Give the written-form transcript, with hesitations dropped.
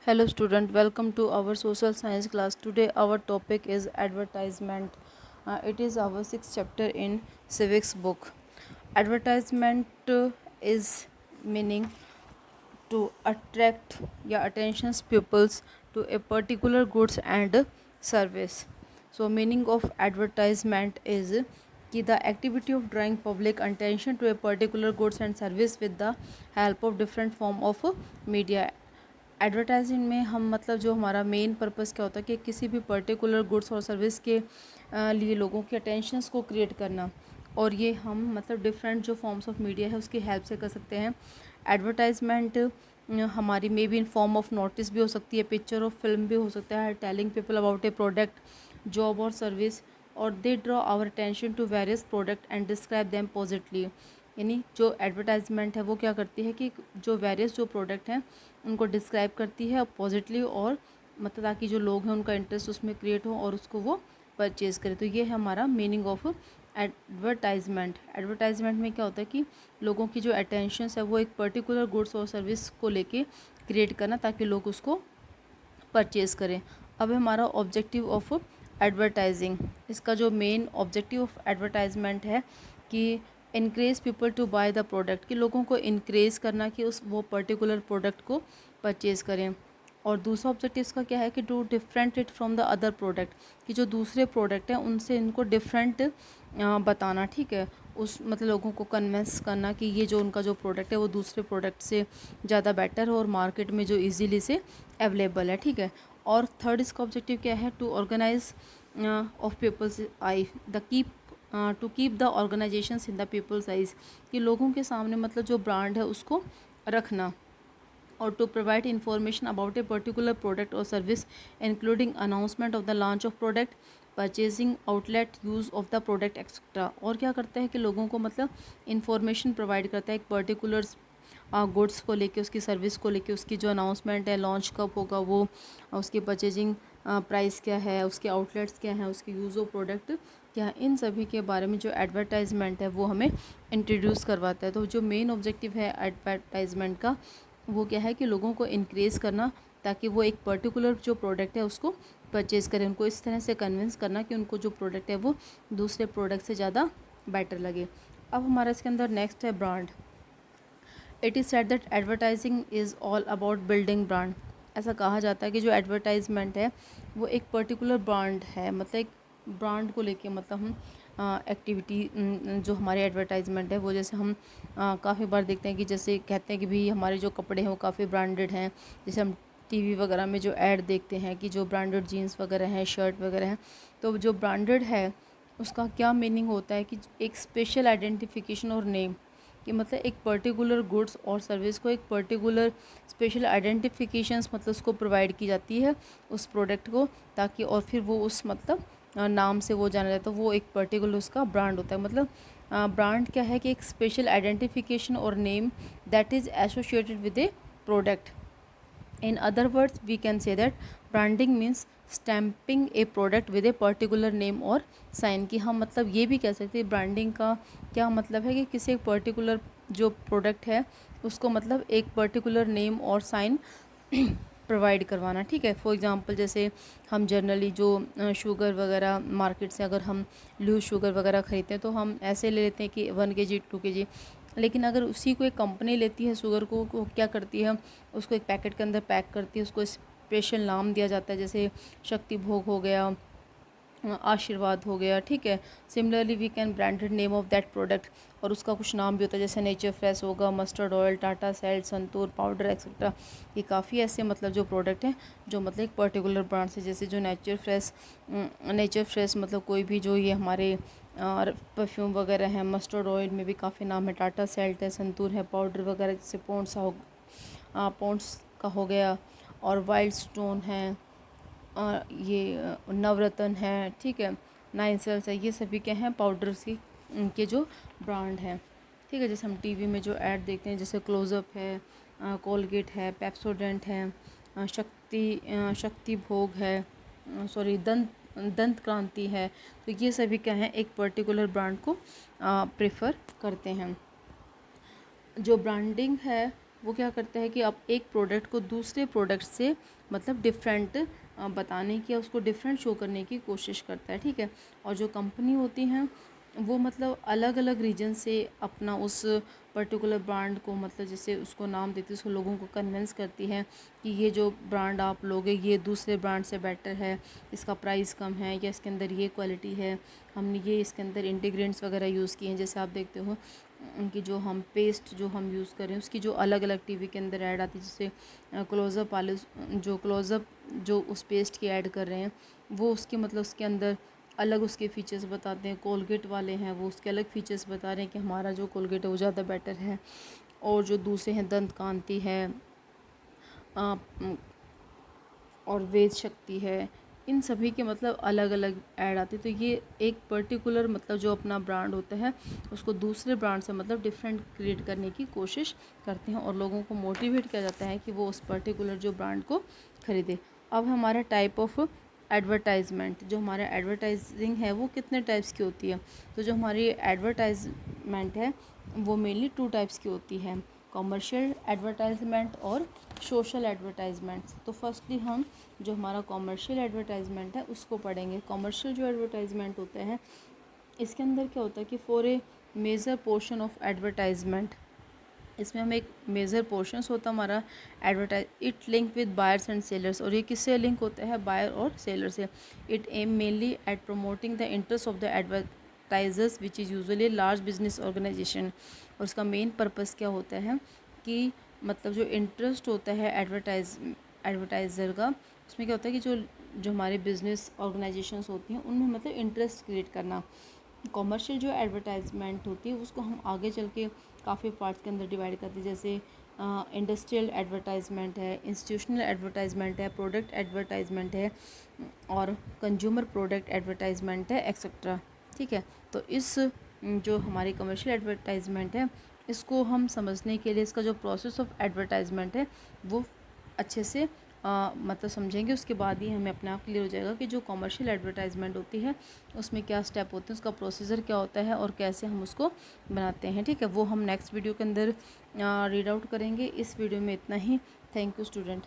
Hello student, welcome to our social science class. Today our topic is advertisement. It is our sixth chapter in civics book. Advertisement is meaning to attract attentions pupils to a particular goods and service. So meaning of advertisement is कि the activity of drawing public attention to a particular goods and service with the help of different form of media. Advertising में हम मतलब जो हमारा main purpose क्या होता है कि किसी भी पर्टिकुलर गुड्स और सर्विस के लिए लोगों के अटेंशंस को क्रिएट करना, और ये हम मतलब डिफरेंट जो फॉर्म्स ऑफ मीडिया है उसकी हेल्प से कर सकते हैं. एडवर्टाइजमेंट हमारी may be in form of notice भी हो सकती है, पिक्चर और फिल्म भी हो सकता है, telling people about a product job और सर्विस, और they draw our attention to various product and describe them positively. यानी जो एडवर्टाइजमेंट है वो क्या करती है कि जो वेरियस जो प्रोडक्ट हैं उनको डिस्क्राइब करती है पॉजिटिवली, और मतलब ताकि जो लोग हैं उनका इंटरेस्ट उसमें क्रिएट हो और उसको वो परचेज़ करें. तो ये है हमारा मीनिंग ऑफ एडवर्टाइजमेंट. एडवर्टाइजमेंट में क्या होता है कि लोगों की जो अटेंशन है वो एक पर्टिकुलर गुड्स और सर्विस को लेके क्रिएट करना ताकि लोग उसको परचेज़ करें. अब हमारा ऑब्जेक्टिव ऑफ एडवर्टाइजिंग, इसका जो मेन ऑब्जेक्टिव ऑफ एडवर्टाइजमेंट है कि increase people to buy the product, कि लोगों को इनक्रेज करना कि उस वो पर्टिकुलर प्रोडक्ट को परचेज़ करें. और दूसरा ऑब्जेक्टिव इसका क्या है कि to different it from the other product, कि जो दूसरे प्रोडक्ट हैं उनसे इनको डिफरेंट बताना. ठीक है, उस मतलब लोगों को कन्विंस करना कि ये जो उनका जो प्रोडक्ट है वो दूसरे प्रोडक्ट से ज़्यादा बेटर हो और मार्केट में जो इजीली से अवेलेबल है. ठीक है. और थर्ड इसका ऑब्जेक्टिव क्या है, to organise of peoples eye the keep to keep the organisations in the peoples eyes, कि लोगों के सामने मतलब जो ब्रांड है उसको रखना. और to provide information about a particular product और service including announcement of the launch of product, purchasing outlet, use of the product etcetera. और क्या करता है कि लोगों को मतलब इंफॉर्मेशन प्रोवाइड करता है एक पर्टिकुलर गुड्स को लेके, उसकी सर्विस को लेके, उसकी जो अनाउंसमेंट है, लॉन्च कब होगा वो, उसकी परचेजिंग प्राइस क्या है, उसके आउटलेट्स क्या हैं, उसके यूज़ ऑफ प्रोडक्ट क्या है, इन सभी के बारे में जो एडवर्टाइजमेंट है वो हमें इंट्रोड्यूस करवाता है. तो जो मेन ऑब्जेक्टिव है एडवर्टाइजमेंट का वो क्या है कि लोगों को इनक्रेज करना ताकि वो एक पर्टिकुलर जो प्रोडक्ट है उसको परचेज़ करें. उनको इस तरह से कन्विंस करना कि उनको जो प्रोडक्ट है वो दूसरे प्रोडक्ट से ज़्यादा बेटर लगे. अब हमारा इसके अंदर नेक्स्ट है brand. It is said that advertising is all about building brand. ऐसा कहा जाता है कि जो एडवर्टाइजमेंट है वो एक पर्टिकुलर ब्रांड है, मतलब एक ब्रांड को लेके मतलब हम एक्टिविटी जो हमारे एडवर्टाइजमेंट है वो, जैसे हम काफ़ी बार देखते हैं कि जैसे कहते हैं कि भाई हमारे जो कपड़े हैं वो काफ़ी ब्रांडेड हैं. जैसे हम टीवी वगैरह में जो ऐड देखते हैं कि जो ब्रांडेड जीन्स वगैरह हैं, शर्ट वगैरह हैं, तो जो ब्रांडेड है उसका क्या मीनिंग होता है कि एक स्पेशल आइडेंटिफिकेशन और नेम, कि मतलब एक पर्टिकुलर गुड्स और सर्विस को एक पर्टिकुलर स्पेशल आइडेंटिफिकेशंस मतलब उसको प्रोवाइड की जाती है उस प्रोडक्ट को, ताकि और फिर वो उस मतलब नाम से वो जाना जाता है. तो वो एक पर्टिकुलर उसका ब्रांड होता है. मतलब ब्रांड क्या है कि एक स्पेशल आइडेंटिफिकेशन और name that is associated with A product. In other words, we can say that branding means stamping a product with a particular name और sign. कि हम मतलब ये भी कह सकते हैं ब्रांडिंग का क्या मतलब है कि किसी एक पर्टिकुलर जो प्रोडक्ट है उसको मतलब एक पर्टिकुलर नेम और साइन प्रोवाइड करवाना. ठीक है. फॉर एग्जांपल जैसे हम जनरली जो शुगर वगैरह मार्केट से अगर हम लूज शुगर वगैरह ख़रीदते हैं तो हम ऐसे ले लेते हैं कि 1 kg 2 kg, लेकिन अगर उसी को एक कंपनी लेती है शुगर को क्या करती है, उसको एक पैकेट के अंदर पैक करती है, उसको स्पेशल नाम दिया जाता है, जैसे शक्ति भोग हो गया, आशीर्वाद हो गया. ठीक है. Similarly we can branded name of that product, और उसका कुछ नाम भी होता है जैसे नेचर फ्रेश होगा, mustard oil, Tata salt, Santoor powder etcetera. ये काफ़ी ऐसे मतलब जो प्रोडक्ट हैं जो मतलब एक पर्टिकुलर ब्रांड से, जैसे जो नेचर फ्रेश मतलब कोई भी जो ये हमारे परफ्यूम वगैरह हैं, मस्टर्ड ऑयल में भी काफ़ी नाम है, टाटा सेल्ट है, संतूर है, पाउडर वगैरह जैसे पॉन्ड्स का हो गया, और वाइल्ड स्टोन है, ये नवरत्न है. ठीक है. नाइन सेल्स है. ये सभी क्या हैं पाउडर्स के जो ब्रांड हैं. ठीक है. जैसे हम टीवी में जो ऐड देखते हैं जैसे क्लोजअप है, कोलगेट है, पेप्सोडेंट है, शक्ति भोग है, सॉरी दंत क्रांति है. तो ये सभी क्या हैं एक पर्टिकुलर ब्रांड को प्रेफर करते हैं. जो ब्रांडिंग है वो क्या करता है कि आप एक प्रोडक्ट को दूसरे प्रोडक्ट से मतलब डिफरेंट बताने की या उसको डिफरेंट शो करने की कोशिश करता है, ठीक है। और जो कंपनी होती हैं वो मतलब अलग अलग रीजन से अपना उस पर्टिकुलर ब्रांड को मतलब जैसे उसको नाम देती है, उसको लोगों को कन्विंस करती है कि ये जो ब्रांड आप लोगे ये दूसरे ब्रांड से बेटर है, इसका प्राइस कम है, या इसके अंदर ये क्वालिटी है, हमने ये इसके अंदर इंग्रेडिएंट्स वगैरह यूज़ किए हैं। जैसे आप देखते हो उनकी जो हम पेस्ट जो हम यूज़ कर रहे हैं उसकी जो अलग अलग टीवी के अंदर ऐड आती है, जैसे क्लोज़अप वाले जो क्लोज़अप जो उस पेस्ट की ऐड कर रहे हैं वो उसके मतलब उसके अंदर अलग उसके फ़ीचर्स बताते हैं। कोलगेट वाले हैं वो उसके अलग फ़ीचर्स बता रहे हैं कि हमारा जो कोलगेट है वो ज़्यादा बेटर है। और जो दूसरे हैं दंत कांति है आ, और वेद शक्ति है, इन सभी के मतलब अलग अलग ऐड आती है। तो ये एक पर्टिकुलर मतलब जो अपना ब्रांड होता है उसको दूसरे ब्रांड से मतलब डिफरेंट क्रिएट करने की कोशिश करते हैं और लोगों को मोटिवेट किया जाता है कि वो उस पर्टिकुलर जो ब्रांड को ख़रीदे। अब हमारा टाइप ऑफ एडवर्टाइजमेंट, जो हमारा एडवर्टाइजिंग है वो कितने टाइप्स की होती है। तो जो हमारी एडवर्टाइजमेंट है वो मेनली 2 टाइप्स की होती है, कॉमर्शियल एडवर्टाइजमेंट और सोशल एडवर्टाइजमेंट्स। तो फर्स्टली हम जो हमारा कॉमर्शियल एडवर्टाइजमेंट है उसको पढ़ेंगे। कॉमर्शियल जो एडवर्टाइजमेंट होते हैं इसके अंदर क्या होता है कि for a major portion of advertisement, इसमें हम एक मेजर पोर्शंस होता है हमारा advertise, it link with buyers and sellers. और ये किससे लिंक होता है, बायर और सेलर से। It aim mainly at promoting the interest of the advertisers which is usually large business organisation. और इसका मेन पर्पस क्या होता है कि मतलब जो इंटरेस्ट होता है एडवर्टाइज़र का, उसमें क्या होता है कि जो जो हमारे बिजनेस ऑर्गेनाइजेशंस होती हैं उनमें मतलब इंटरेस्ट क्रिएट करना। कॉमर्शियल जो एडवर्टाइजमेंट होती है उसको हम आगे चल के काफ़ी पार्ट्स के अंदर डिवाइड करते हैं, जैसे इंडस्ट्रियल एडवर्टाइजमेंट है, इंस्टीट्यूशनल एडवर्टाइजमेंट है, प्रोडक्ट एडवर्टाइजमेंट है और कंज्यूमर प्रोडक्ट एडवर्टाइजमेंट है एक्सेट्रा, ठीक है। तो इस जो हमारी कमर्शियल एडवर्टाइजमेंट है इसको हम समझने के लिए इसका जो प्रोसेस ऑफ एडवर्टाइजमेंट है वो अच्छे से मतलब समझेंगे, उसके बाद ही हमें अपने आप क्लियर हो जाएगा कि जो कॉमर्शियल एडवर्टाइजमेंट होती है उसमें क्या स्टेप होते हैं, उसका प्रोसीजर क्या होता है और कैसे हम उसको बनाते हैं, ठीक है। वो हम नेक्स्ट वीडियो के अंदर रीड आउट करेंगे। इस वीडियो में इतना ही। Thank you student.